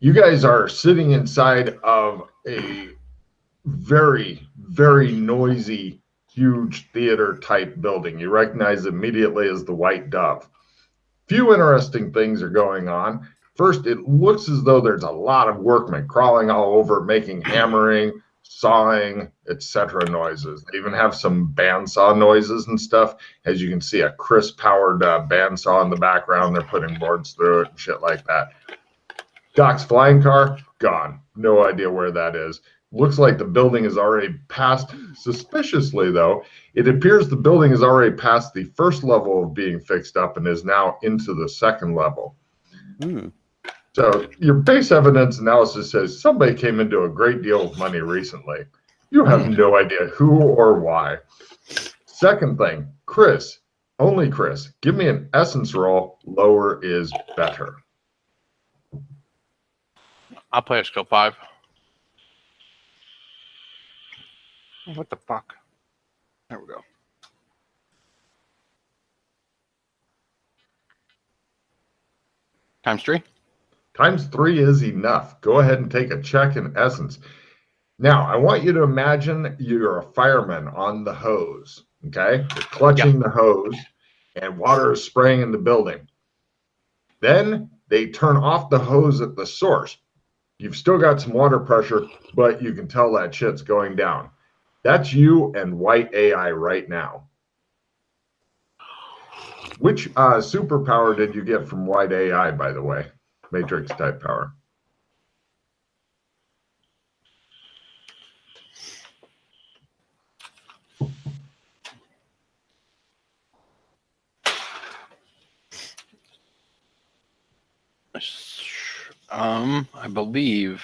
You guys are sitting inside of a very, very noisy, huge theater type building. You recognize immediately as the White Dove. Few interesting things are going on. First, it looks as though there's a lot of workmen crawling all over, making hammering, sawing, etc. noises. They even have some bandsaw noises and stuff. As you can see, a Chris-powered bandsaw in the background. They're putting boards through it and shit like that. Doc's flying car, gone. No idea where that is. Looks like the building is already past, suspiciously though, it appears the building is already past the first level of being fixed up and is now into the second level. So your base evidence analysis says somebody came into a great deal of money recently. You have no idea who or why. Second thing, Chris, only Chris, give me an essence roll. Lower is better. I'll play a skill 5. What the fuck? There we go. Times 3? Times 3 is enough. Go ahead and take a check in essence. Now, I want you to imagine you're a fireman on the hose, okay? You're clutching the hose, and water is spraying in the building. Then they turn off the hose at the source. You've still got some water pressure, but you can tell that shit's going down. That's you and white AI right now. Which superpower did you get from white AI, by the way? Matrix type power. I believe.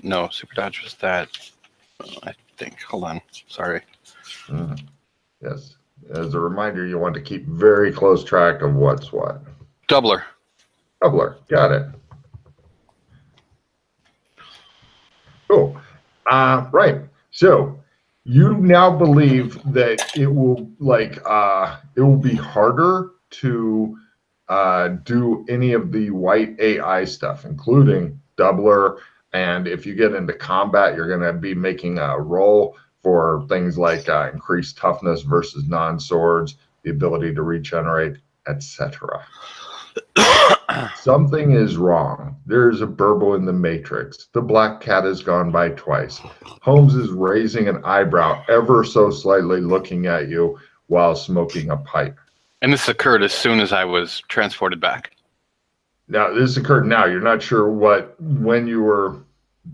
No, super dodge was that. I think. Hold on. Sorry. Yes. As a reminder, you want to keep very close track of what's what. Doubler. Doubler. Got it. Cool. Right. So you now believe that it will be harder to do any of the white AI stuff, including doubler. And if you get into combat, you're going to be making a roll for things like increased toughness versus non-swords, the ability to regenerate, etc. Something is wrong. There's a burble in the matrix. The black cat has gone by twice. Holmes is raising an eyebrow ever so slightly, looking at you while smoking a pipe. And this occurred as soon as I was transported back. Now, this occurred now. You're not sure when you were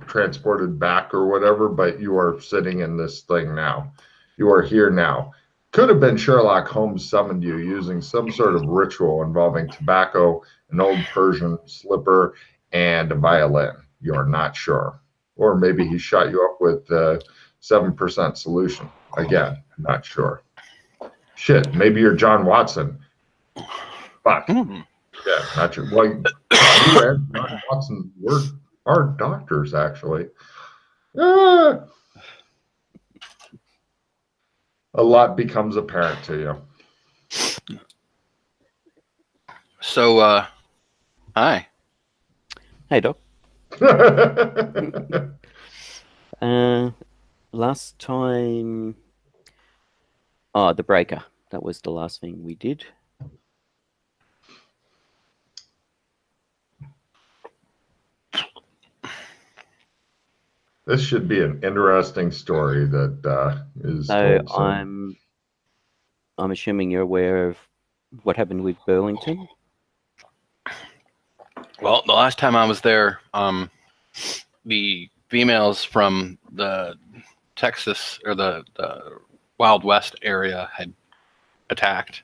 transported back or whatever, but you are sitting in this thing now. You are here now. Could have been Sherlock Holmes summoned you using some sort of ritual involving tobacco, an old Persian slipper, and a violin. You are not sure. Or maybe he shot you up with 7% solution. Again, not sure. Shit, maybe you're John Watson. Fuck. Yeah, not sure. Well, you and John Watson are doctors, actually. A lot becomes apparent to you. So, hi. Hey, Doc. Last time... Oh, the breaker. That was the last thing we did. This should be an interesting story that is So told soon. I'm assuming you're aware of what happened with Burlington? Well, the last time I was there, the females from the Texas or the Wild West area had attacked.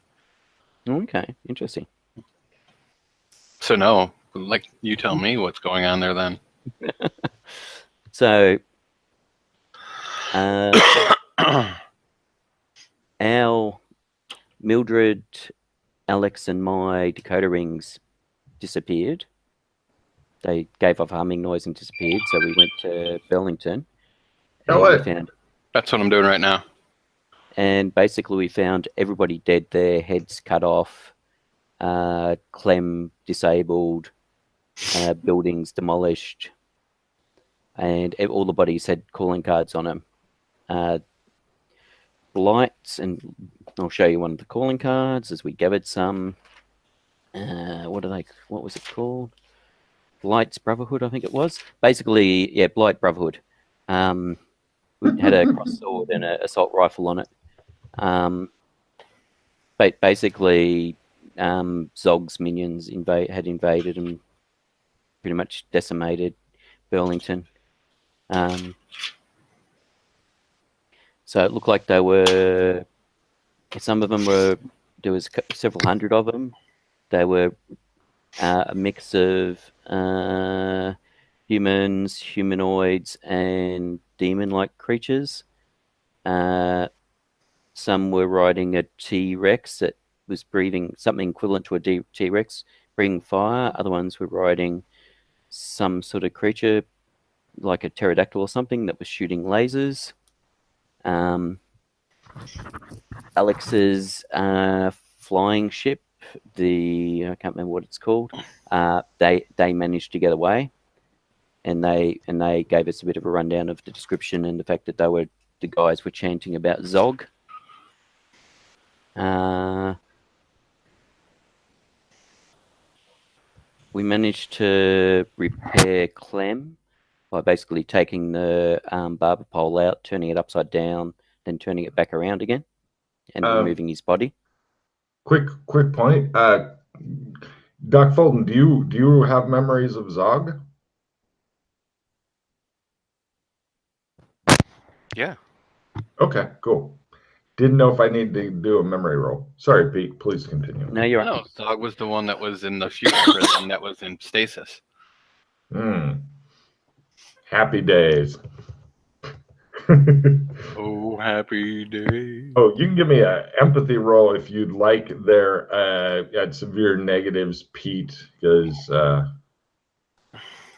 Okay, interesting. So no, like you tell me what's going on there then. So, our Mildred, Alex, and my decoder rings disappeared. They gave off a humming noise and disappeared. So we went to Burlington. Oh, and we found, that's what I'm doing right now. And basically, we found everybody dead there, heads cut off, Clem disabled, buildings demolished, and all the bodies had calling cards on them. Lights, and I'll show you one of the calling cards as we gathered some. What was it called? Blight's Brotherhood, I think it was. Basically, yeah, Blight Brotherhood. We had a cross sword and an assault rifle on it. But basically, Zog's minions had invaded and pretty much decimated Burlington. So it looked like some of them there was several hundred of them. They were a mix of humans, humanoids, and demon-like creatures. Some were riding a T-Rex that was breathing something equivalent to a T-Rex, breathing fire. Other ones were riding some sort of creature like a pterodactyl or something that was shooting lasers. Alex's flying ship, I can't remember what it's called. They managed to get away, and they gave us a bit of a rundown of the description and the fact that the guys were chanting about Zog. We managed to repair Clem by basically taking the barber pole out, turning it upside down, then turning it back around again, and removing his body. Quick point. Doc Fulton, do you have memories of Zog? Yeah. Okay, cool. Didn't know if I need to do a memory roll. Sorry, Pete. Please continue. No, you're No, Zog was the one that was in the future prison that was in stasis. Happy days. Oh, happy day. Oh, you can give me an empathy roll if you'd like there at severe negatives, Pete, because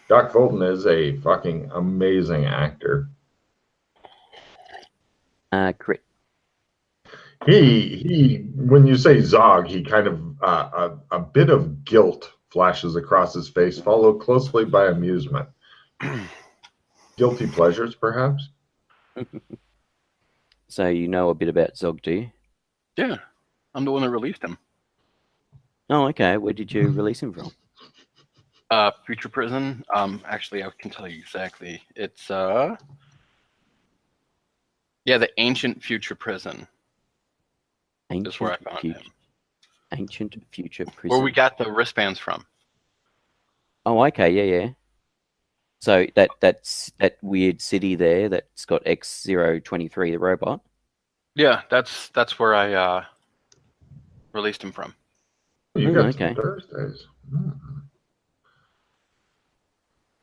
Doc Fulton is a fucking amazing actor. Crit. He when you say Zog, he kind of a bit of guilt flashes across his face, followed closely by amusement. Guilty pleasures, perhaps? So you know a bit about Zog, do you? Yeah, I'm the one that released him. Oh, okay. Where did you release him from? Future prison. Actually, I can tell you exactly. It's the ancient future prison. Is where I found him. Ancient future prison. Where we got the wristbands from. Oh, okay. Yeah. So that's that weird city there that's got X023, the robot. Yeah, that's where I released him from. You got some Thursdays.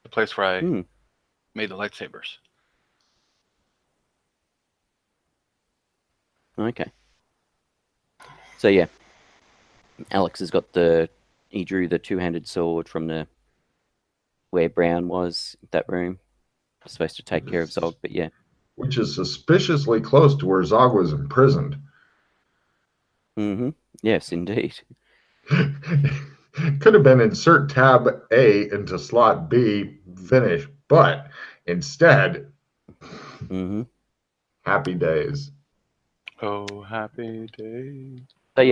The place where I made the lightsabers. Okay. So yeah, Alex has got he drew the two-handed sword from where Brown was, that room. Supposed to take care of Zog, but yeah. Which is suspiciously close to where Zog was imprisoned. Mm-hmm. Yes, indeed. Could have been insert tab A into slot B, finish, but instead, happy days. Oh, happy days. So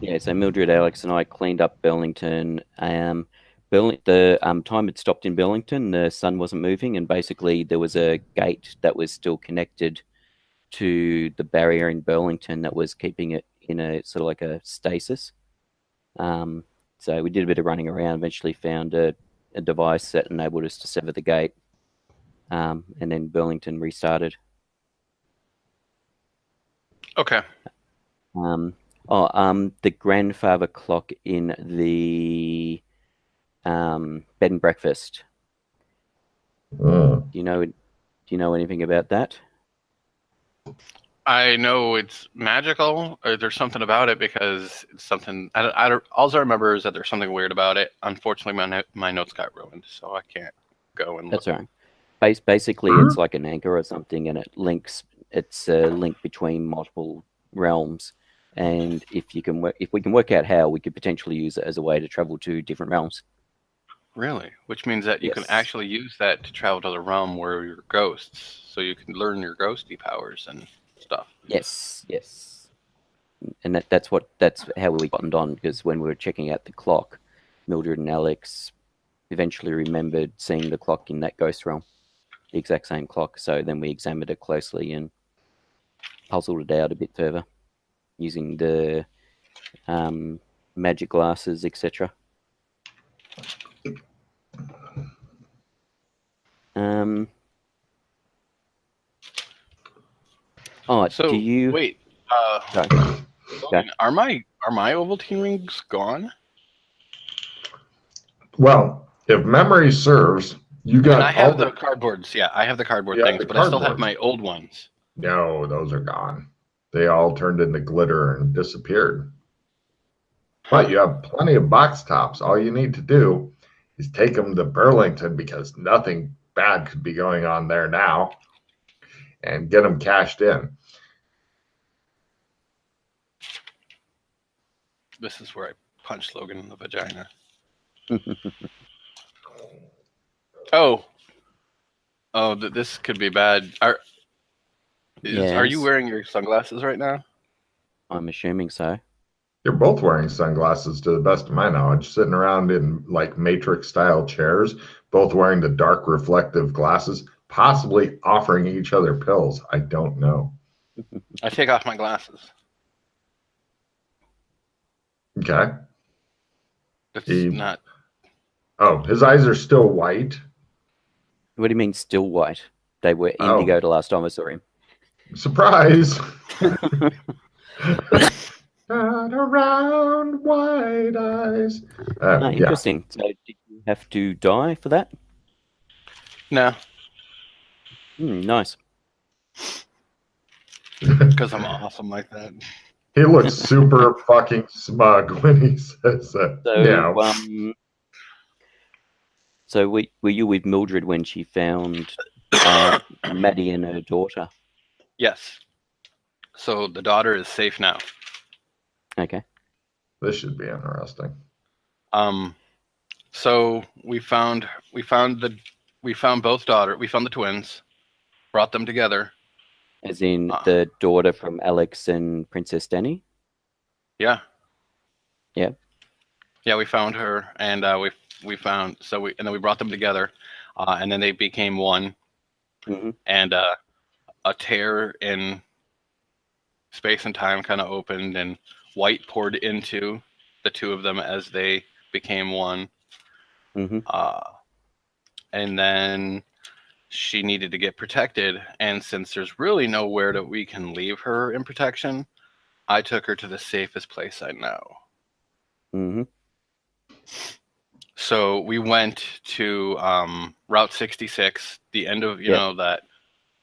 yeah, so Mildred, Alex, and I cleaned up Burlington. The time had stopped in Burlington. The sun wasn't moving, and basically there was a gate that was still connected to the barrier in Burlington that was keeping it in a sort of like a stasis. So we did a bit of running around. Eventually found a device that enabled us to sever the gate, and then Burlington restarted. Okay. The grandfather clock in the bed and breakfast. Do you know anything about that? I know it's magical, or there's something about it because it's something. All I remember is that there's something weird about it. Unfortunately, my notes got ruined, so I can't go and. That's all right. Basically, it's like an anchor or something, and it links. It's a link between multiple realms, and if we can work out how, we could potentially use it as a way to travel to different realms. Really? Which means that you can Yes. actually use that to travel to the realm where you're ghosts, so you can learn your ghosty powers and stuff. Yes, and that's how we gotten on, because when we were checking out the clock, Mildred and Alex eventually remembered seeing the clock in that ghost realm, the exact same clock. So then we examined it closely and puzzled it out a bit further using the magic glasses, etc. So do you? wait, Go. Logan, are my Ovaltine rings gone? Well, if memory serves, you And got I all have the cardboards. Yeah, I have the cardboard you have things, the but I still have cardboard. my old ones. No, those are gone. They all turned into glitter and disappeared. But you have plenty of box tops. All you need to do is take them to Burlington, because nothing bad could be going on there now, and get them cashed in. This is where I punched Logan in the vagina. Oh, this could be bad. Are you Yes. wearing your sunglasses right now? I'm assuming so. You're both wearing sunglasses, to the best of my knowledge, sitting around in like Matrix style chairs, both wearing the dark reflective glasses, possibly offering each other pills. I don't know. I take off my glasses. Okay. That's He- not. Oh, his eyes are still white. What do you mean still white? They were Oh. indigo the last time I saw him. Surprise! Got around white eyes. Yeah. Interesting. So did you have to die for that? No, Nice. because I'm awesome like that. He looks super fucking smug when he says that. So, Yeah. So were you with Mildred when she found Maddie and her daughter? Yes. So the daughter is safe now. Okay. This should be interesting. So we found both daughters. We found the twins, brought them together. As in the daughter from Alex and Princess Danny? Yeah. Yeah. Yeah, we found her, and we brought them together, and then they became one. Mm-hmm. And a tear in space and time kind of opened, and white poured into the two of them as they became one. Mm-hmm. And then she needed to get protected, and since there's really nowhere that we can leave her in protection, I took her to the safest place I know. Mm-hmm. So we went to Route 66, the end of that.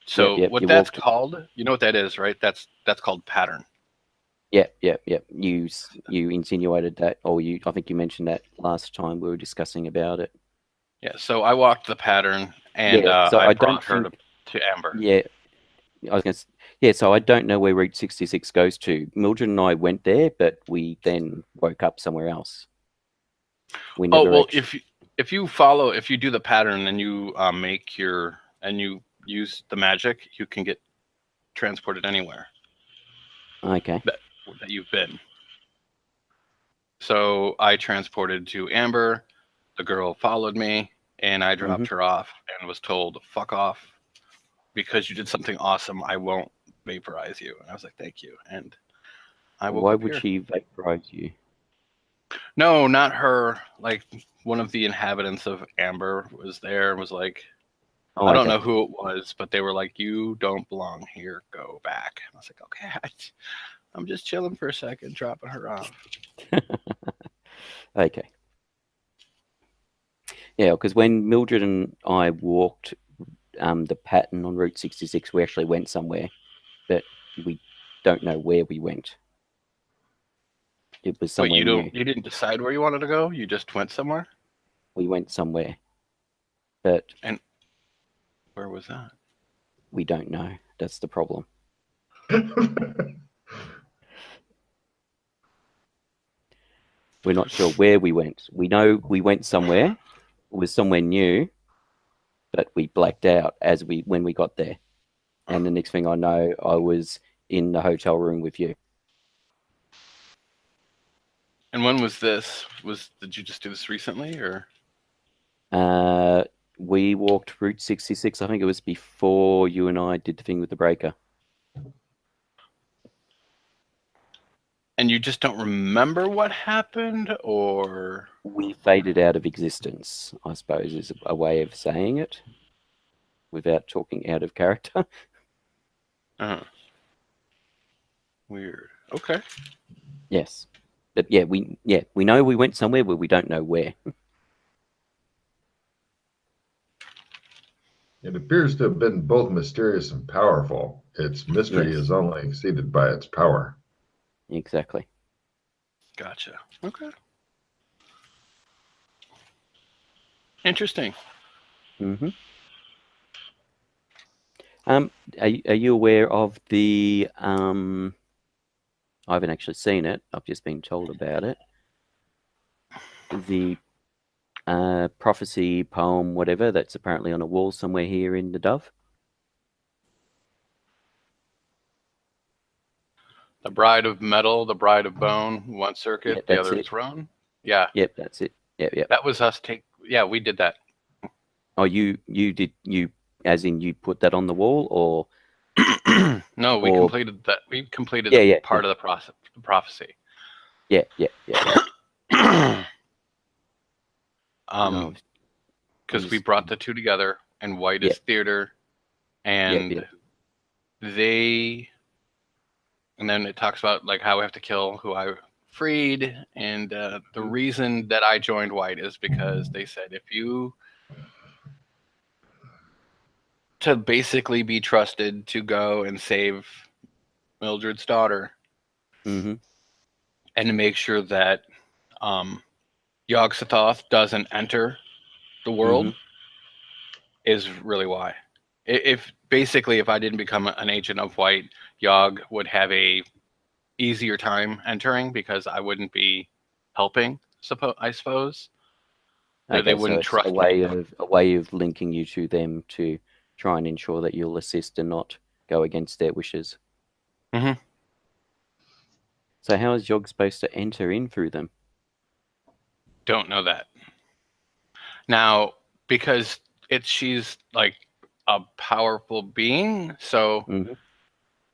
So Yep. what that's called, you know what that is, right? That's called pattern. Yep. You insinuated that, or I think you mentioned that last time we were discussing about it. Yeah. So I walked the pattern, and so I brought her to Amber. Yeah. I was going to. Yeah. So I don't know where Route 66 goes to. Mildred and I went there, but we then woke up somewhere else. We never. Oh well, if you do the pattern and you you use the magic, you can get transported anywhere. Okay. That you've been. So I transported to Amber. The girl followed me, and I dropped her off and was told, "Fuck off, because you did something awesome. I won't vaporize you." And I was like, "Thank you." And I woke Why up would here. she vaporize you? No, not her. Like one of the inhabitants of Amber was there and was like, I don't know who it was, but they were like, "You don't belong here. Go back." And I was like, "Okay, I'm just chilling for a second, dropping her off." Okay. Yeah, because when Mildred and I walked the pattern on Route 66, we actually went somewhere, but we don't know where we went. It was somewhere new. You didn't decide where you wanted to go? You just went somewhere? We went somewhere, but and where was that? We don't know. That's the problem. We're not sure where we went. We know we went somewhere. It was somewhere new, but we blacked out when we got there. And the next thing I know, I was in the hotel room with you. And when was this? Did you just do this recently, or? We walked Route 66. I think it was before you and I did the thing with the breaker. And you just don't remember what happened, or? We faded out of existence, I suppose, is a way of saying it without talking out of character. Weird. Okay. Yes. But yeah, we know we went somewhere, but we don't know where. It appears to have been both mysterious and powerful. Its mystery Yes. is only exceeded by its power. Exactly. Gotcha. Okay. Interesting. Mm-hmm. Are you aware of the I haven't actually seen it. I've just been told about it. The prophecy poem, whatever, that's apparently on a wall somewhere here in the Dove. The Bride of Metal, the Bride of Bone, one circuit, Yeah, the other is throne. Yeah. Yep, that's it. Yep. That was us yeah, we did that. Oh, you as in you put that on the wall, or? No, we completed that. We completed part of the prophecy. Yeah. Because we brought the two together, and white is theater, and and then it talks about like how we have to kill who I freed, and the reason that I joined white is because they said if you to basically be trusted to go and save Mildred's daughter, and to make sure that Yog-Sothoth doesn't enter the world is really why. If I didn't become an agent of white, Yog would have a easier time entering because I wouldn't be helping. I suppose. Okay, they wouldn't so trust a way of linking you to them to try and ensure that you'll assist and not go against their wishes. Mm-hmm. So how is Yog supposed to enter in through them? Don't know that. Now, because she's like a powerful being, so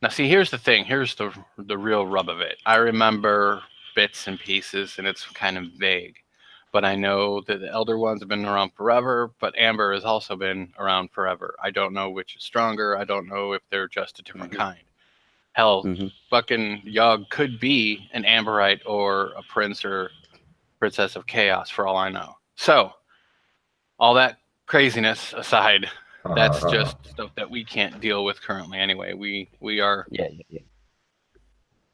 now see, here's the thing. Here's the real rub of it. I remember bits and pieces, and it's kind of vague. But I know that the Elder Ones have been around forever, but Amber has also been around forever. I don't know which is stronger. I don't know if they're just a different kind. Hell, fucking Yog could be an Amberite or a prince or princess of chaos for all I know. So, all that craziness aside, that's just stuff that we can't deal with currently anyway. We are...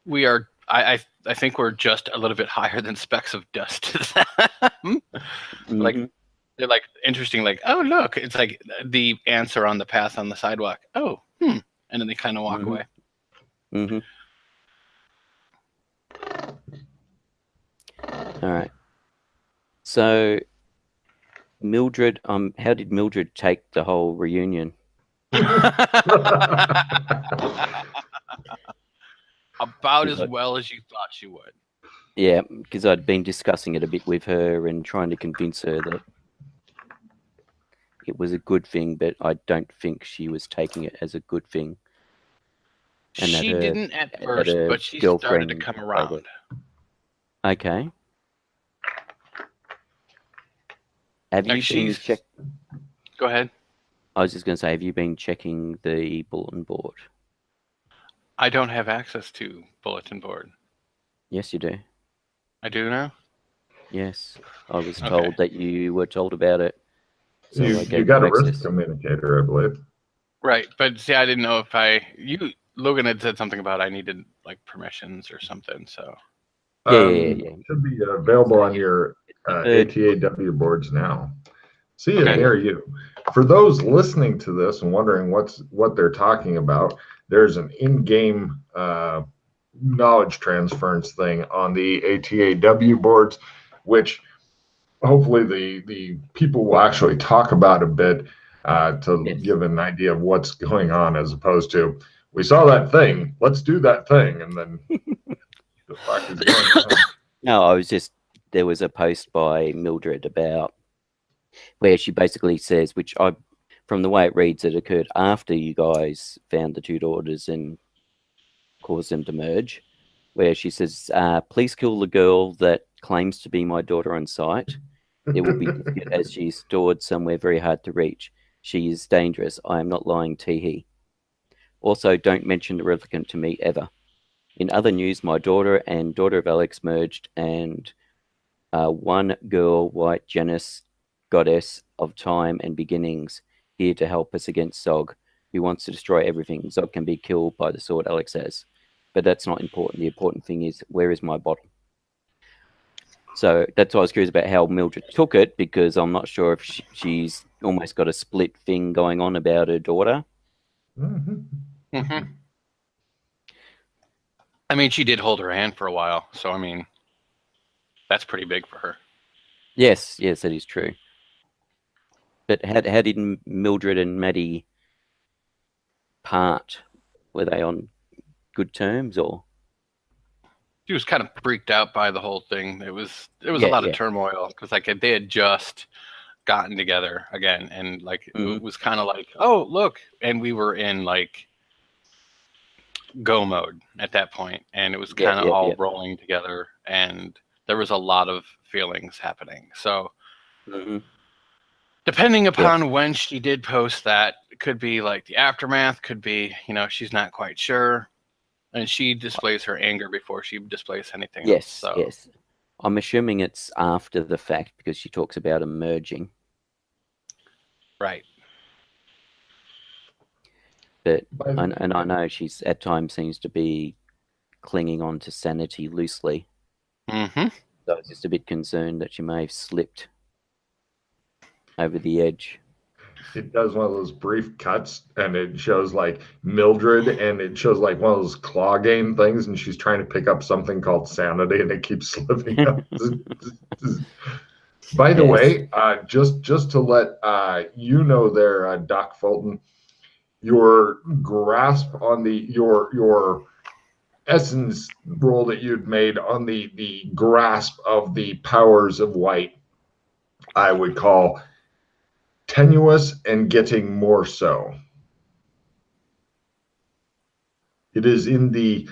We are... I think we're just a little bit higher than specks of dust to them. Like, they're like interesting, like, oh, look, it's like the ants are on the path on the sidewalk. Oh, and then they kind of walk away. All right. So, Mildred, how did Mildred take the whole reunion? About as well as you thought she would. Yeah, because I'd been discussing it a bit with her and trying to convince her that it was a good thing, but I don't think she was taking it as a good thing. And she didn't at first, but she started to come around. Okay. Have you been checking? Go ahead. I was just going to say, have you been checking the bulletin board? I don't have access to bulletin board. Yes, you do. I do now? Yes. I was told that you were told about it. So you got a risk communicator, I believe. Right, but see, I didn't know if Logan had said something about I needed like permissions or something, so. It should be available on your ATAW boards now. See it near you. For those listening to this and wondering what they're talking about, there's an in-game knowledge transference thing on the ATAW boards. which hopefully the people will actually talk about a bit to give an idea of what's going on, as opposed to, we saw that thing, let's do that thing, and then the fuck is going on? No, there was a post by Mildred about where she basically says, from the way it reads, it occurred after you guys found the two daughters and caused them to merge, where she says, please kill the girl that claims to be my daughter on sight. There will be dispute as she is stored somewhere very hard to reach. She is dangerous. I am not lying, Teehee. Also, don't mention the replicant to me ever. In other news, my daughter and daughter of Alex merged, and one girl, white Janus, goddess of time and beginnings, here to help us against Zog, who wants to destroy everything. Zog can be killed by the sword Alex has. But that's not important. The important thing is, where is my bottle? So that's why I was curious about how Mildred took it, because I'm not sure if she's almost got a split thing going on about her daughter. I mean, she did hold her hand for a while, so I mean, that's pretty big for her. Yes, that is true. But how did Mildred and Maddie part? Were they on good terms, or? She was kind of freaked out by the whole thing. It was a lot of turmoil, because like they had just gotten together again, and like it was kind of like, oh look, and we were in like go mode at that point, and it was kind of all rolling together, and there was a lot of feelings happening. So depending upon when she did post that, it could be like the aftermath, could be, she's not quite sure. And she displays her anger before she displays anything else. So. Yes. I'm assuming it's after the fact, because she talks about emerging. Right. But and I know she's at times seems to be clinging on to sanity loosely. Mm-hmm. So I was just a bit concerned that she may have slipped over the edge. It does one of those brief cuts, and it shows like Mildred, and it shows like one of those claw game things, and she's trying to pick up something called sanity, and it keeps slipping up. By the way, just to let you know there, Doc Fulton, your grasp on your essence roll that you'd made on the grasp of the powers of white, I would call tenuous and getting more so. It is in the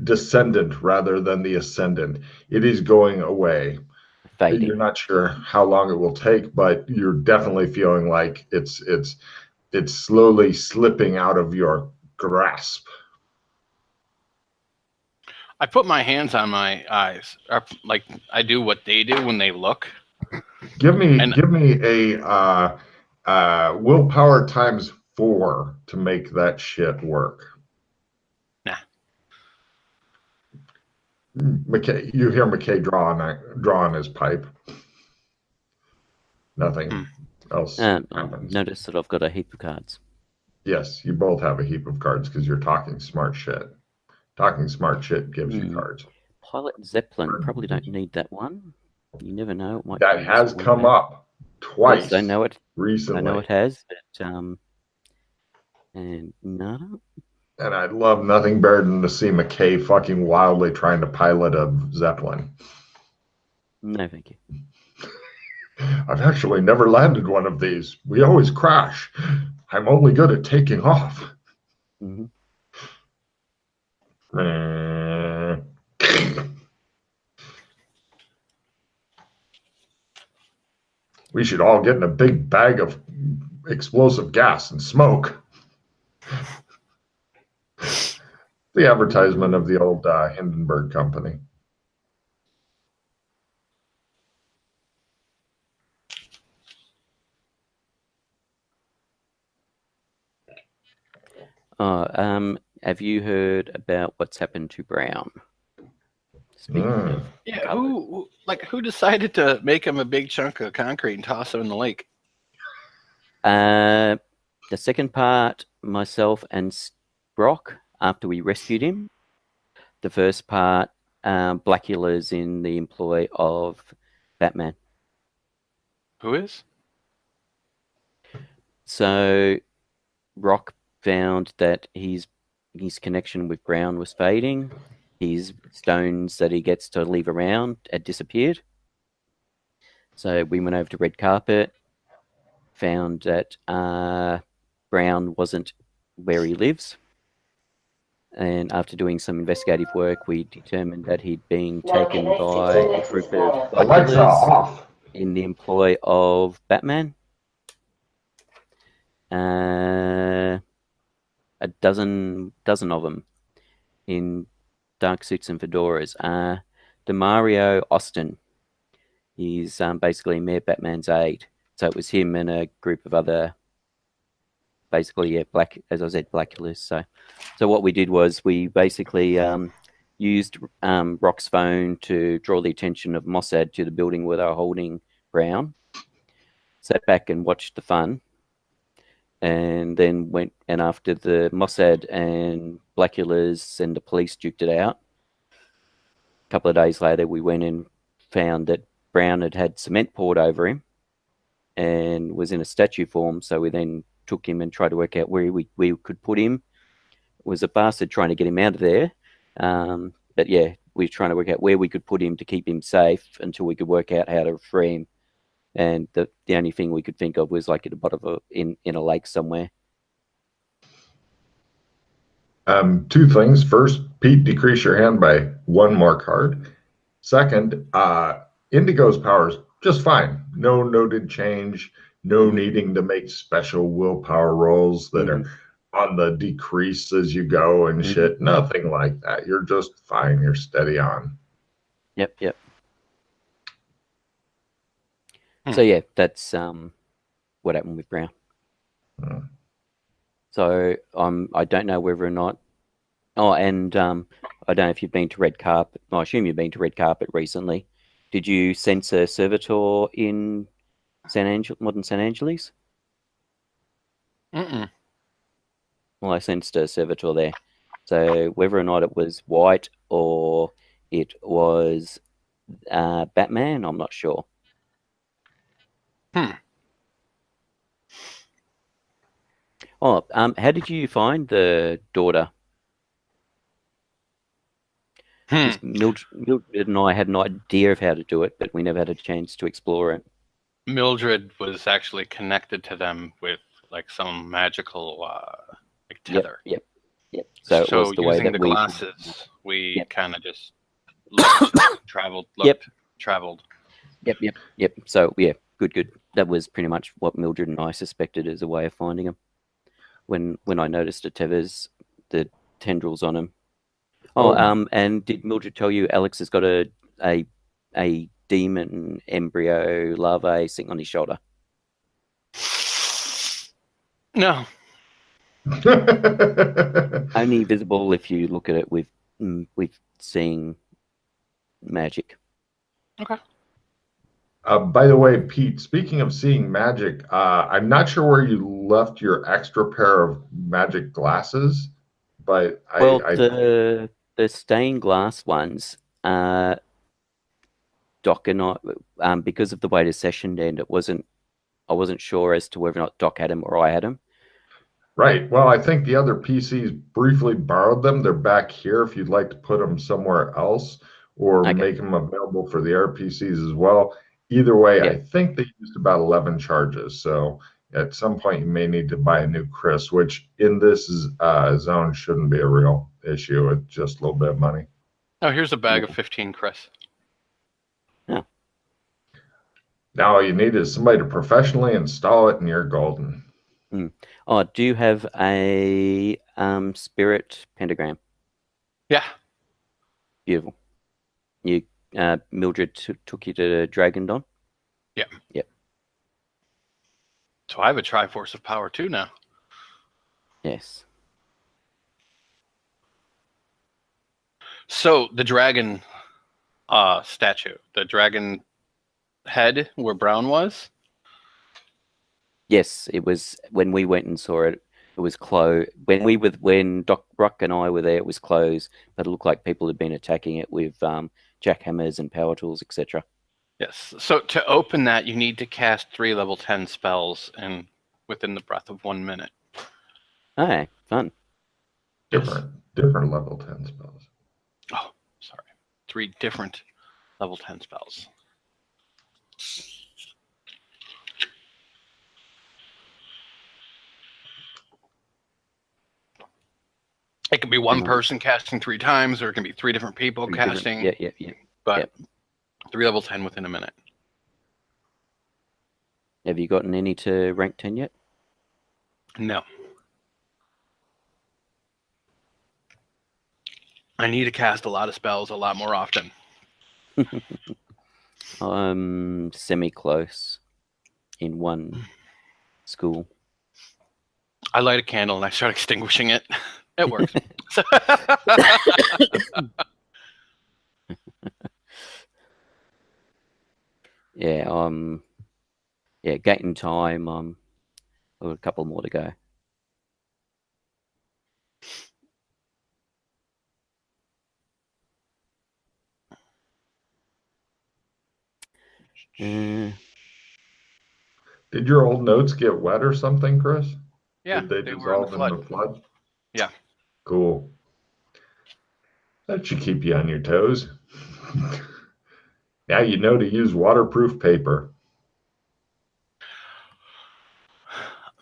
descendant rather than the ascendant. It is going away. Fading. You're not sure how long it will take, but you're definitely feeling like it's slowly slipping out of your grasp. I put my hands on my eyes, like I do what they do when they look. Give me a willpower times 4 to make that shit work. Nah. McKay, you hear McKay draw on his pipe. Nothing else happens. Notice that I've got a heap of cards. Yes, you both have a heap of cards because you're talking smart shit. Talking smart shit gives you cards. Pilot Zeppelin, probably don't need that one. You never know. It might that has come up twice. Yes, I know it recently. I know it has, but and no. And I'd love nothing better than to see McKay fucking wildly trying to pilot a Zeppelin. No, thank you. I've actually never landed one of these. We always crash. I'm only good at taking off. Mm-hmm. We should all get in a big bag of explosive gas and smoke. The advertisement of the old Hindenburg Company. Have you heard about what's happened to Brown? Speaking of who decided to make him a big chunk of concrete and toss him in the lake? The second part, myself and Brock, after we rescued him. The first part, Blackula's in the employ of Batman. Who is? So Rock found that his connection with Brown was fading. His stones that he gets to leave around had disappeared. So we went over to Red Carpet, found that Brown wasn't where he lives. And after doing some investigative work, we determined that he'd been taken by a group of Alexa, Blackula's off. in the employ of Batman. A dozen of them in dark suits and fedoras. Demario Austin. He's basically Mayor Batman's aide. So it was him and a group of other, basically, as I said, Blackulas. So what we did was we basically used Rock's phone to draw the attention of Mossad to the building where they were holding Brown. Sat back and watched the fun. And then went, and after the Mossad and Blackulas and the police duked it out, a couple of days later, we went and found that Brown had cement poured over him and was in a statue form. So we then took him and tried to work out where we could put him. It was a bastard trying to get him out of there. But yeah, we were trying to work out where we could put him to keep him safe until we could work out how to free him. And the only thing we could think of was like at the bottom of in a lake somewhere. Two things. First, Pete, decrease your hand by 1 more card. Second, Indigo's powers just fine. No noted change. No needing to make special willpower rolls that are on the decrease as you go and shit. Nothing like that. You're just fine. You're steady on. Yep. So yeah, that's what happened with Brown. So I don't know whether or not. Oh, and I don't know if you've been to Red Carpet. I assume you've been to Red Carpet recently. Did you sense a servitor in modern San Angeles? Mm-mm. Well, I sensed a servitor there. So whether or not it was White or it was Batman, I'm not sure. Oh, how did you find the daughter? Mildred and I had an idea of how to do it, but we never had a chance to explore it. Mildred was actually connected to them with like some magical like tether. Yep. So it was the way that the glasses, we kind of just traveled. Yep. So yeah, good. That was pretty much what Mildred and I suspected as a way of finding him. When I noticed the tendrils on him. And did Mildred tell you Alex has got a demon embryo larvae sitting on his shoulder? No. Only visible if you look at it with seeing magic. Okay. By the way, Pete, speaking of seeing magic, I'm not sure where you left your extra pair of magic glasses, but the stained glass ones, Doc and I, because of the way the session ended, I wasn't sure as to whether or not Doc had them or I had them. Right. Well, I think the other PCs briefly borrowed them. They're back here if you'd like to put them somewhere else or make them available for the RPCs as well. Either way, I think they used about 11 charges. So at some point, you may need to buy a new Chris, which in this zone shouldn't be a real issue. It's just a little bit of money. Oh, here's a bag of 15 Chris. Yeah. Now all you need is somebody to professionally install it and you're golden. Oh, do you have a spirit pentagram? Yeah. Beautiful. You Mildred took you to Dragon Dawn? Yeah. Yep. So I have a Triforce of Power too now. Yes. So the dragon statue, the dragon head where Brown was? Yes, it was when we went and saw it. It was closed when Doc Brock and I were there. It was closed, but it looked like people had been attacking it with jackhammers and power tools, etc. Yes. So to open that, you need to cast 3 level 10 spells within the breath of 1 minute. Oh, fun. Different level 10 spells. Oh, sorry. 3 different level 10 spells. It can be one person casting 3 times, or it can be 3 different people casting. Yeah. But 3 level 10 within a minute. Have you gotten any to rank 10 yet? No. I need to cast a lot of spells a lot more often. I'm semi-close in one school. I light a candle and I start extinguishing it. It works. Yeah, gate in time. I've got a couple more to go. Did your old notes get wet or something, Chris? Yeah, Did they dissolve in the flood? Yeah. Cool. That should keep you on your toes. Now you know to use waterproof paper.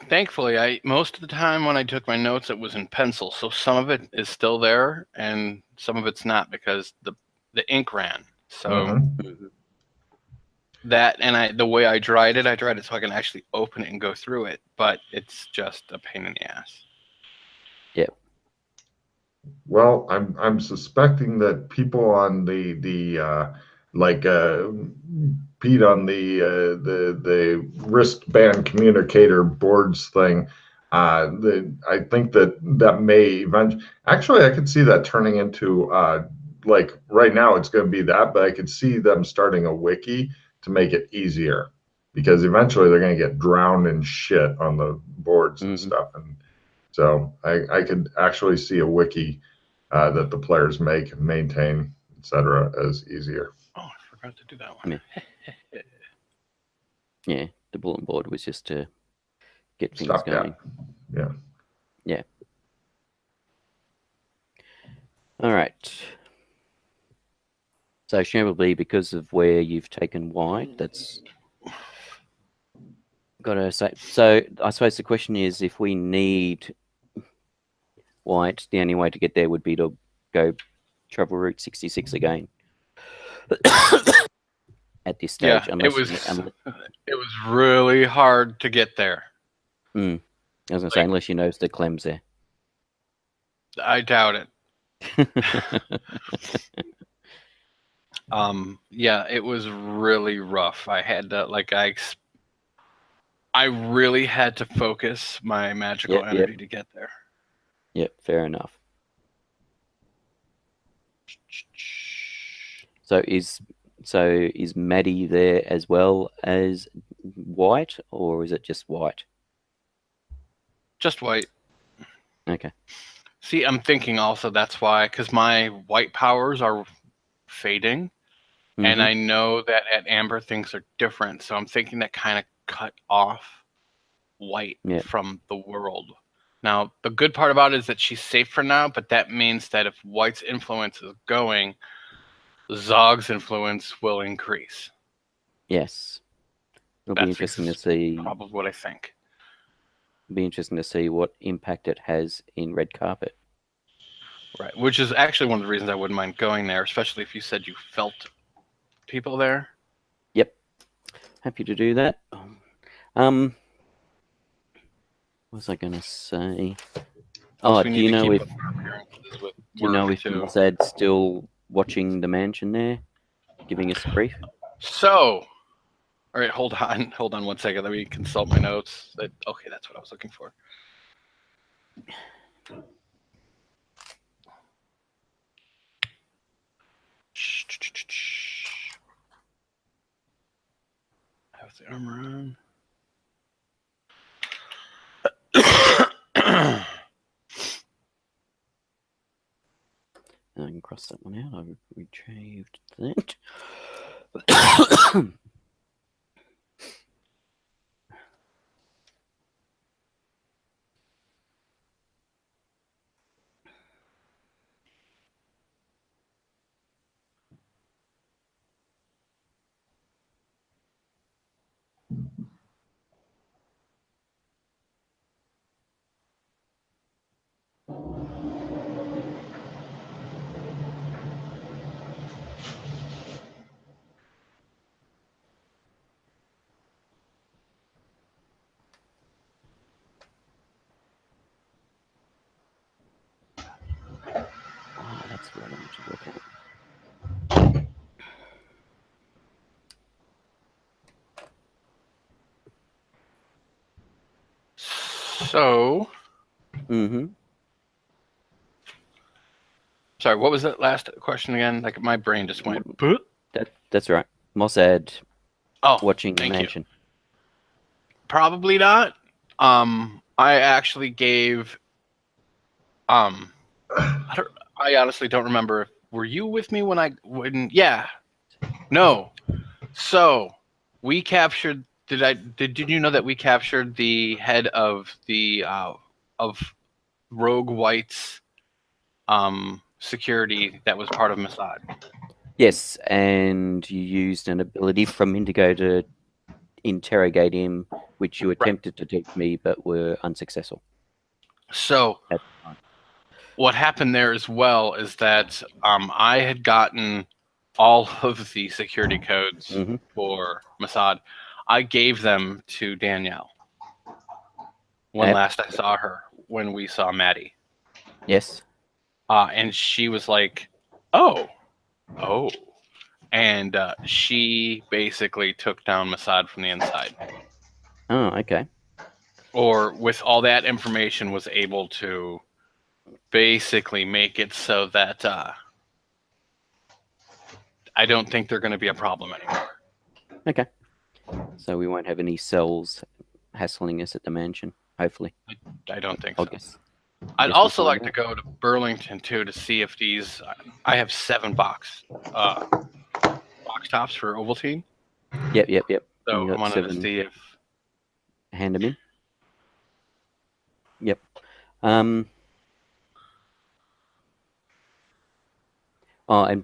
Thankfully, most of the time when I took my notes, it was in pencil, so some of it is still there, and some of it's not because the ink ran. So that, and the way I dried it so I can actually open it and go through it, but it's just a pain in the ass. Yep. Well, I'm suspecting that people on the Pete on the wristband communicator boards thing. I think that may eventually. Actually, I could see that turning into like right now it's going to be that, but I could see them starting a wiki to make it easier because eventually they're going to get drowned in shit on the boards and stuff, and so I could actually see a wiki that the players make and maintain, etc., as easier. Oh, I forgot to do that one. Yeah, the bulletin board was just to get things going. Yeah. All right. So presumably because of where you've taken white, that's gotta say. So I suppose the question is, if we need white, the only way to get there would be to go travel Route 66 again. At this stage, it was really hard to get there. I was gonna say, unless you notice the Clem's there. I doubt it. Yeah, it was really rough. I had to I really had to focus my magical energy to get there. Yep, fair enough. So is Maddie there as well as white, or is it just white? Just white. Okay. See, I'm thinking also that's why, because my white powers are fading, and I know that at Amber things are different, so I'm thinking that kind of cut off white from the world. Now, the good part about it is that she's safe for now, but that means that if white's influence is going, Zog's influence will increase. Yes. It'll be interesting to see. Probably what I think. It'll be interesting to see what impact it has in Red Carpet. Right, which is actually one of the reasons I wouldn't mind going there, especially if you said you felt people there. Yep. Happy to do that. What was I going to say? Do you know if Zed's still watching the mansion there, giving us a brief? So, all right, hold on 1 second. Let me consult my notes. Okay, that's what I was looking for. Have the armor on. cross that one out. I retrieved that. That's what I wanted to look at. So, Mm-hmm. sorry, what was that last question again? Like my brain just went. Boop. That's right. Mossad Oh, watching the thank you. mansion. Probably not. I actually gave. I honestly don't remember. Were you with me when? Yeah. No. So we captured. Did you know that we captured the head of the of Rogue White's security that was part of Mossad? Yes, and you used an ability from Indigo to interrogate him, which you attempted to teach me, but were unsuccessful. So At the time. what happened there as well is that I had gotten all of the security codes for Mossad. I gave them to Danielle when last I saw her, when we saw Maddie. Yes. And she was like, oh. And she basically took down Mossad from the inside. Oh, okay. Or with all that information was able to basically make it so that I don't think they're going to be a problem anymore. Okay. So we won't have any cells hassling us at the mansion, hopefully. I don't think so. Guess I'd we'll also find like to out. go to Burlington too to see if these. I have 7 box tops for Ovaltine. Yep. So You I got wanted 7. to see if. Hand them in. Yep. And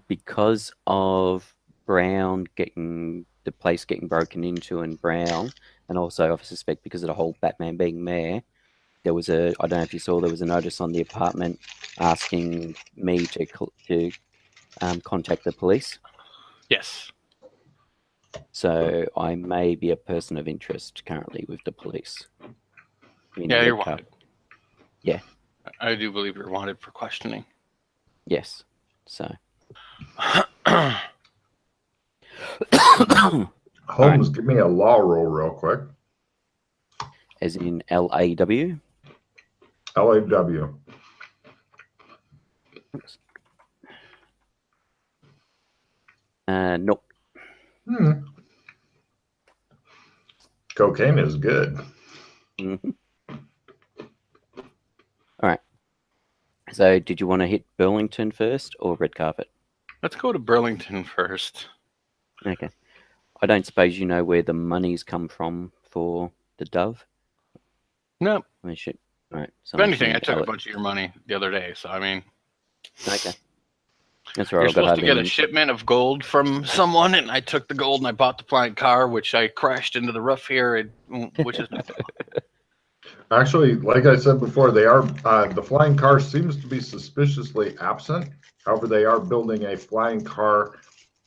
because of Brown the place getting broken into, and Brown, and also I suspect because of the whole Batman being mayor, there was I don't know if you saw, there was a notice on the apartment asking me to contact the police. Yes. So I may be a person of interest currently with the police. Yeah, you're wanted. Yeah. I do believe you're wanted for questioning. Yes. So. Holmes, give me a law roll real quick. As in LAW? LAW. Oops. Nope. Cocaine is good. Mm-hmm. All right. So did you want to hit Burlington first or red carpet? Let's go to Burlington first. Okay. I don't suppose you know where the money's come from for the Dove? No. I should. All right. So if anything, I took a bunch of your money the other day, so I mean. Okay. That's right. You're supposed to get a shipment of gold from someone, and I took the gold and I bought the flying car, which I crashed into the roof here, which is. Actually, like I said before, they are the flying car seems to be suspiciously absent. However, they are building a flying car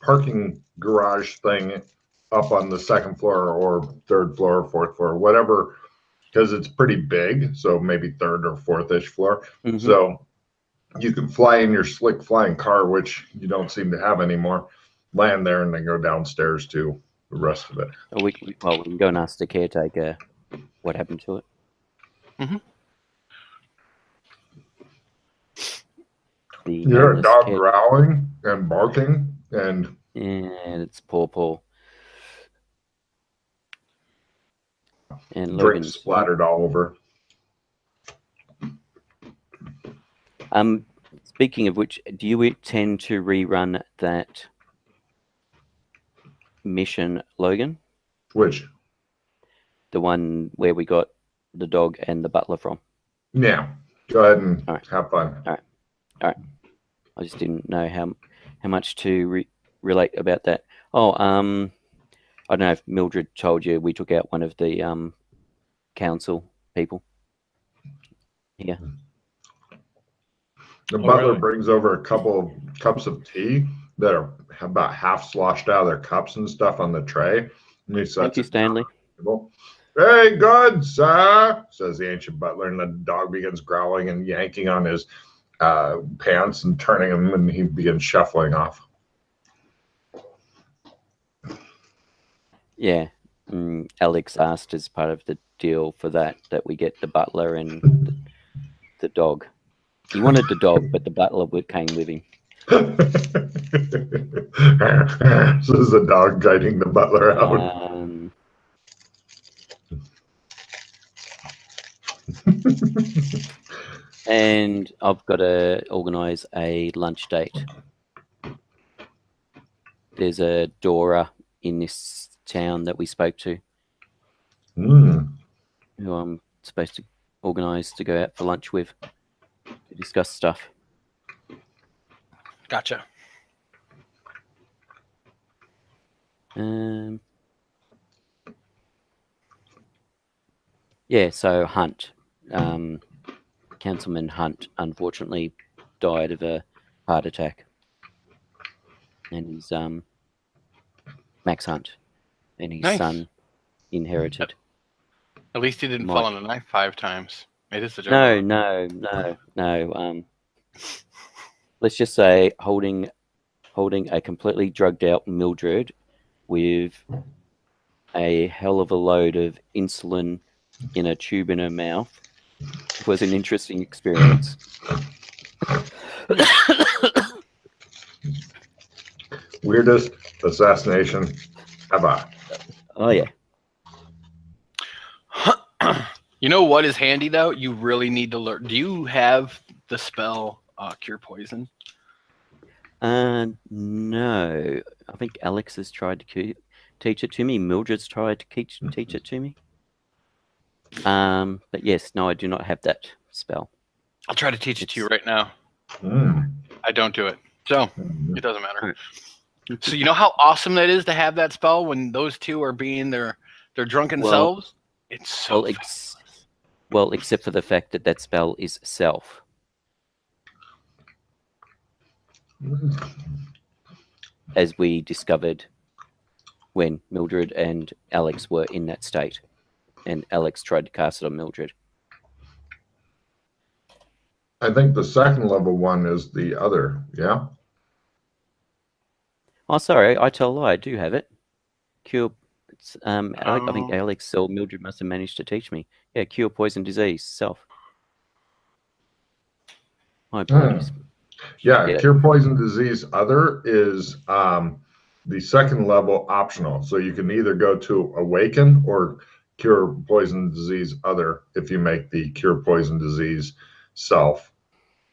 parking garage thing up on the 2nd floor or 3rd floor, 4th floor, whatever, because it's pretty big. So maybe 3rd or 4th-ish floor. Mm-hmm. So you can fly in your slick flying car, which you don't seem to have anymore, land there, and then go downstairs to the rest of it. We can go and ask the caretaker what happened to it. Mm-hmm. You hear a dog growling and barking, and it's poor Paul. And drink Logan's splattered all over. Speaking of which, do you tend to rerun that mission, Logan? Which? The one where we got the dog and the butler from? Yeah. Go ahead and All right. have fun. All right. I just didn't know how much to relate about that. Oh, I don't know if Mildred told you we took out one of the council people. Yeah. The butler really? brings over a couple of cups of tea that are about half sloshed out of their cups and stuff on the tray. And he sets Thank you, it down on Stanley. the table. Very good, sir, says the ancient butler, and the dog begins growling and yanking on his pants and turning him, and he begins shuffling off. Yeah. Alex asked as part of the deal for that we get the butler and the dog. He wanted the dog, but the butler came with him. This is a dog guiding the butler out. And I've got to organise a lunch date. There's a Dora in this town that we spoke to, who I'm supposed to organise to go out for lunch with to discuss stuff. Gotcha. Yeah, so Hunt, Councilman Hunt, unfortunately died of a heart attack, and his Max Hunt, and his son inherited. At least he didn't fall on a knife 5 times. It is the No. Let's just say holding a completely drugged out Mildred with a hell of a load of insulin in a tube in her mouth was an interesting experience. Weirdest assassination ever. Oh yeah. You know what is handy though? You really need to learn. Do you have the spell Cure Poison? No. I think Alex has tried to teach it to me. Mildred's tried to teach it to me. But yes, no, I do not have that spell. I'll try to teach it to you right now. Mm. I don't do it, so it doesn't matter. So you know how awesome that is to have that spell when those two are being their drunken selves? It's so well, except for the fact that spell is self. As we discovered when Mildred and Alex were in that state, and Alex tried to cast it on Mildred. I think the second level one is the other, yeah? Oh, sorry, I tell a lie. I do have it. Cure. I think Alex or Mildred must have managed to teach me. Yeah, cure poison disease, self. My apologies. Yeah, cure poison disease other is the second level optional. So you can either go to awaken or cure poison disease other if you make the cure poison disease self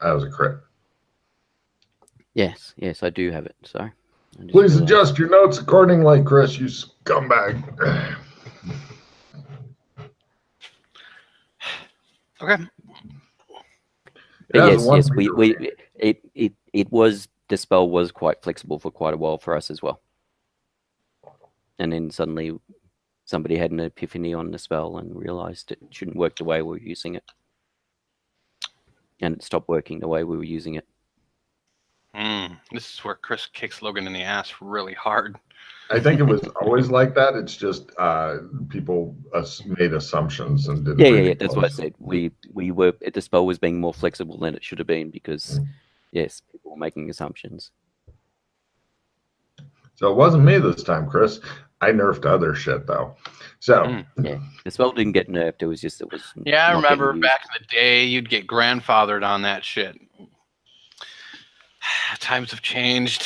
as a crit. Yes, I do have it. Sorry. Please adjust your notes accordingly, Chris, you scumbag. Okay. But yes, it was, the spell was quite flexible for quite a while for us as well. And then suddenly somebody had an epiphany on the spell and realized it shouldn't work the way we were using it. And it stopped working the way we were using it. This is where Chris kicks Logan in the ass really hard. I think it was always like that. It's just people made assumptions and didn't. Yeah. That's what I said. We were, the spell was being more flexible than it should have been because, yes, people were making assumptions. So it wasn't me this time, Chris. I nerfed other shit though. So yeah, the spell didn't get nerfed. It was just Yeah, I remember back in the day, you'd get grandfathered on that shit. Times have changed.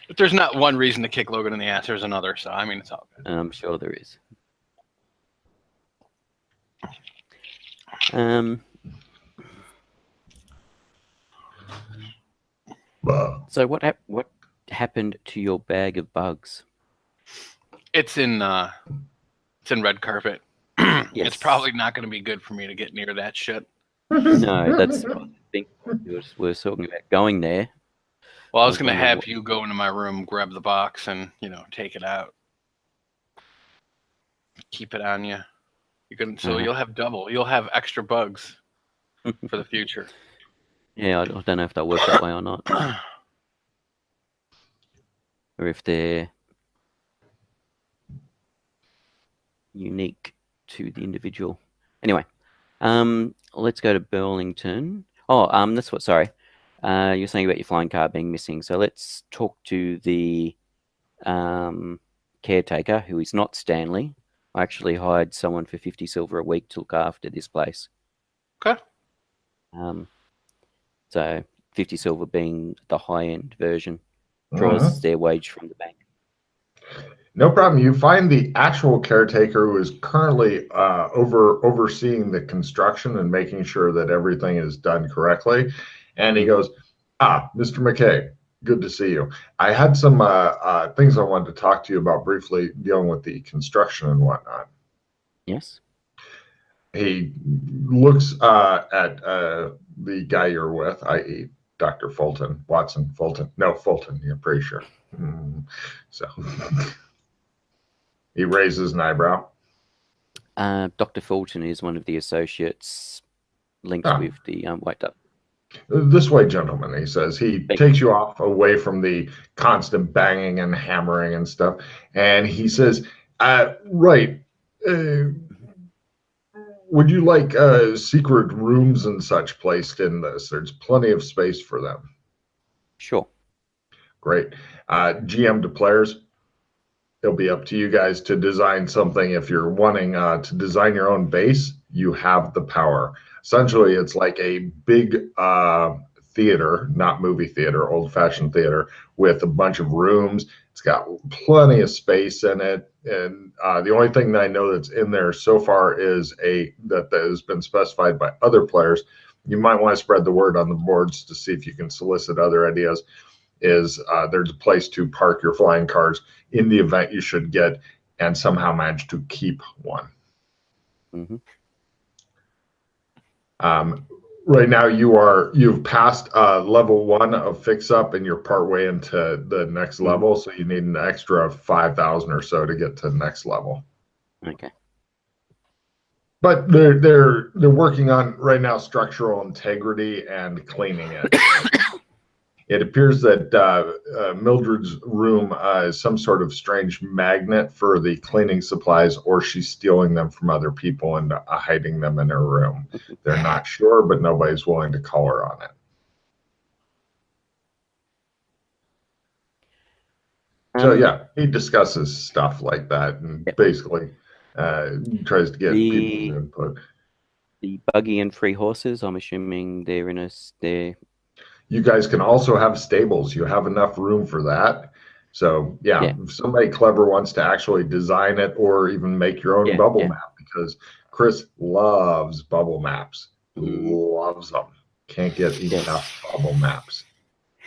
But there's not one reason to kick Logan in the ass. There's another. So I mean, it's all good. I'm sure there is. So what happened to your bag of bugs? It's in red carpet. Yes. It's probably not going to be good for me to get near that shit. No, that's what I think we're talking about going there. Well, I was going to have you go into my room, grab the box, and take it out. Keep it on you. So you'll have double. You'll have extra bugs for the future. Yeah, I don't know if they'll work that way or not, or if they're unique to the individual. Anyway, let's go to Burlington. Oh, that's what. Sorry, you're saying about your flying car being missing. So let's talk to the caretaker, who is not Stanley. I actually hired someone for 50 silver a week to look after this place. Okay. So 50 silver being the high-end version, draws their wage from the bank. No problem. You find the actual caretaker who is currently overseeing the construction and making sure that everything is done correctly. And he goes, Mr. McKay, good to see you. I had some things I wanted to talk to you about briefly dealing with the construction and whatnot. Yes. He looks at the guy you're with, i.e. Dr. Fulton, Watson Fulton. No, Fulton, you're pretty sure. So he raises an eyebrow. Dr. Fulton is one of the associates linked with the White Dove. This way, gentlemen, he says. He takes you off away from the constant banging and hammering and stuff. And he says, right, would you like secret rooms and such placed in this? There's plenty of space for them. Sure. Great. GM to players, it'll be up to you guys to design something. If you're wanting to design your own base, you have the power. Essentially, it's like a big theater, not movie theater, old-fashioned theater, with a bunch of rooms. It's got plenty of space in it. And the only thing that I know that's in there so far is that has been specified by other players. You might want to spread the word on the boards to see if you can solicit other ideas. Is there's a place to park your flying cars in the event you should get and somehow manage to keep one. Right now you've passed level 1 of fix up and you're partway into the next level, so you need an extra 5,000 or so to get to the next level. Okay. But they're working on right now structural integrity and cleaning it. It appears that Mildred's room is some sort of strange magnet for the cleaning supplies, or she's stealing them from other people and hiding them in her room. They're not sure, but nobody's willing to call her on it. So yeah, he discusses stuff like that and basically tries to get people's input. The buggy and 3 horses, I'm assuming they're in they're... You guys can also have stables. You have enough room for that. So yeah, if somebody clever wants to actually design it or even make your own bubble map, because Chris loves bubble maps. Loves them. Can't get enough bubble maps.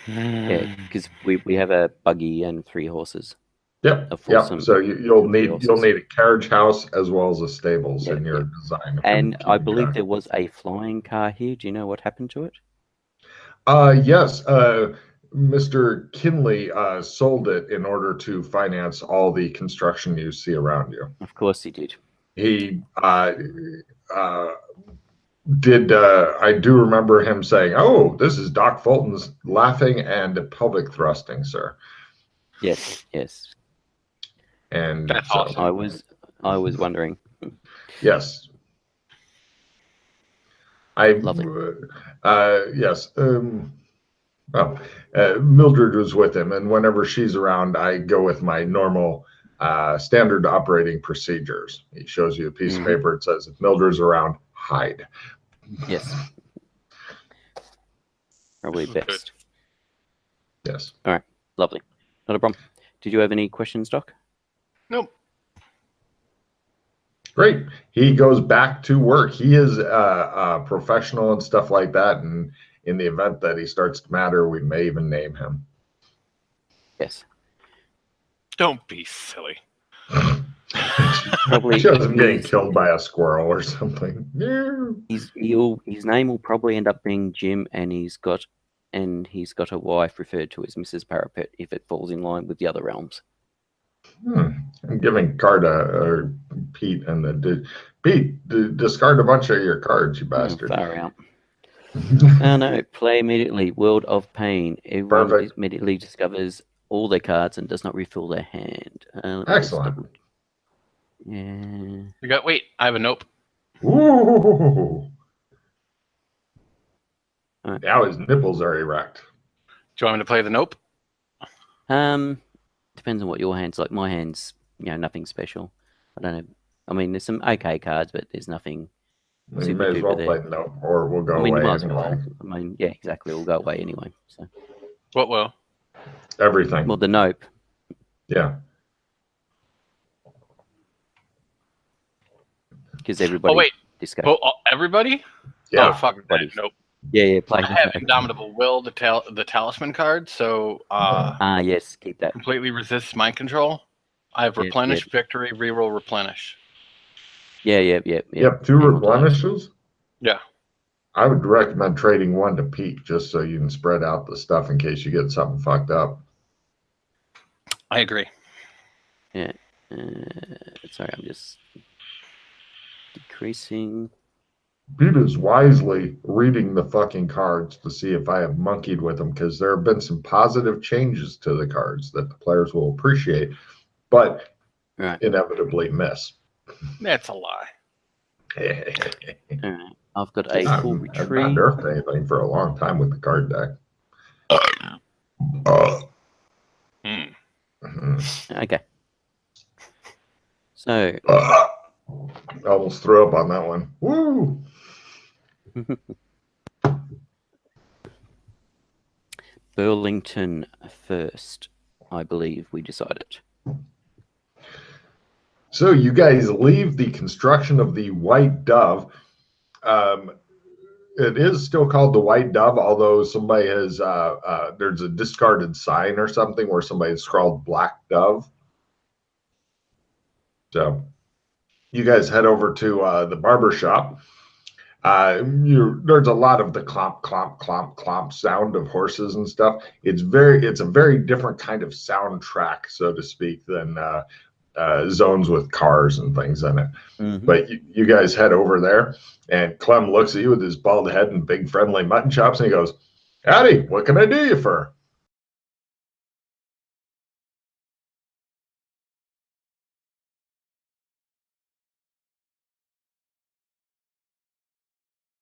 Yeah, because we have a buggy and 3 horses. Yep. So you'll need a carriage house as well as a stables in your design. And I believe there was a flying car here. Do you know what happened to it? Yes, Mr. Kinley sold it in order to finance all the construction you see around you. Of course he did. He did. I do remember him saying, "Oh, this is Doc Fulton's laughing and pelvic thrusting, sir." Yes. And that's awesome. I was wondering. Yes. Lovely. Yes. Mildred was with him, and whenever she's around, I go with my normal standard operating procedures. He shows you a piece of paper. It says, if Mildred's around, hide. Yes. Probably best. Yes. All right. Lovely. Not a problem. Did you have any questions, Doc? Nope. Great. He goes back to work. He is a professional and stuff like that, and in the event that he starts to matter, we may even name him. Yes. Don't be silly. Probably Shows him getting killed by a squirrel or something. Yeah. his name will probably end up being Jim, and he's got a wife referred to as Mrs. Parapet if it falls in line with the other realms. I'm giving card or Pete and Pete, discard a bunch of your cards, you bastard. Far out. Oh no, play immediately. World of Pain. Everyone Perfect. immediately discovers all their cards and does not refill their hand. Excellent. Yeah. Wait, I have a nope. Ooh. Right. Now his nipples are erect. Do you want me to play the nope? Depends on what your hand's like. My hand's, nothing special. I don't know. I mean, there's some okay cards, but there's nothing. You may as well play no, or we'll go away anyway. I mean, yeah, exactly. We'll go away anyway. So. What will? Everything. Well, the nope. Yeah. Because everybody. Oh wait. Disco. Everybody? Yeah. Oh fuck that. Nope. Yeah. Play. I have Indomitable Will, the talisman card, so yes, keep that. completely resists mind control. I have Replenish, Victory, Reroll, Replenish. Yeah. Yep, 2 replenishes? Yeah. I would recommend trading 1 to Pete just so you can spread out the stuff in case you get something fucked up. I agree. Yeah. Sorry, I'm just decreasing. Pete is wisely reading the fucking cards to see if I have monkeyed with them, because there have been some positive changes to the cards that the players will appreciate, but inevitably miss. That's a lie. I've got a full retreat. I've not nerfed anything for a long time with the card deck. Okay. So. Almost threw up on that one. Woo! Burlington first, I believe we decided. So you guys leave the construction of the White Dove. It is still called the White Dove, although somebody has there's a discarded sign or something where somebody scrawled Black Dove. So you guys head over to the barber shop. There's a lot of the clomp, clomp, clomp, clomp sound of horses and stuff. It's a very different kind of soundtrack, so to speak, than zones with cars and things in it. Mm-hmm. But you guys head over there, and Clem looks at you with his bald head and big friendly mutton chops, and he goes, "Howdy, what can I do you for?"